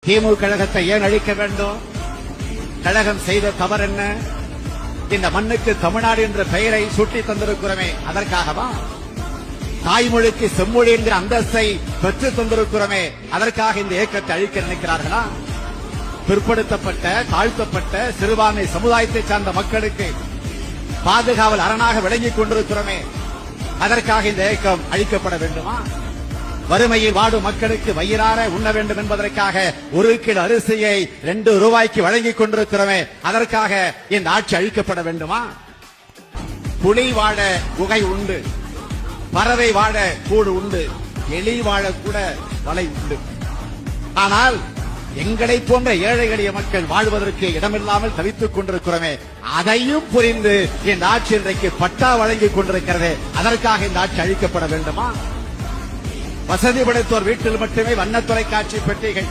திமுக கழகத்தை ஏன் அழிக்க வேண்டும்? கழகம் செய்த தவறு என்ன? இந்த மண்ணுக்கு தமிழ்நாடு என்ற பெயரை சுட்டி தந்திருக்கிறோமே, அதற்காகவா? தாய்மொழிக்கு செம்மொழி என்கிற அந்தஸ்தை பெற்று தந்திருக்கிறோமே, அதற்காக இந்த இயக்கத்தை அழிக்க நினைக்கிறார்களா? பிற்படுத்தப்பட்ட, தாழ்த்தப்பட்ட சிறுபான்மை சமுதாயத்தை சார்ந்த மக்களுக்கு பாதுகாவல் அரணாக விளங்கிக் கொண்டிருக்கிறோமே, அதற்காக இந்த இயக்கம் அழிக்கப்பட வேண்டுமா? வறுமையில் வாடும் மக்களுக்கு வயிறார உண்ண வேண்டும் என்பதற்காக 1 கிலோ அரிசியை 2 ரூபாய்க்கு வழங்கிக் கொண்டிருக்கிறோமே, அதற்காக இந்த ஆட்சி அழிக்கப்பட வேண்டுமா? புலி வாழ குகை உண்டு, பறவை வாழ கூடு உண்டு, எலி வாழ கூட வலை உண்டு. ஆனால் எங்களை போன்ற ஏழை எளிய மக்கள் வாழ்வதற்கு இடமில்லாமல் தவித்துக் கொண்டிருக்கிறோமே, அதையும் புரிந்து இந்த ஆட்சி இன்றைக்கு பட்டா வழங்கிக் கொண்டிருக்கிறது. அதற்காக இந்த ஆட்சி அழிக்கப்பட வேண்டுமா? வசதி படைத்தோர் வீட்டில் மட்டுமே வண்ண தொலைக்காட்சி பெட்டிகள்,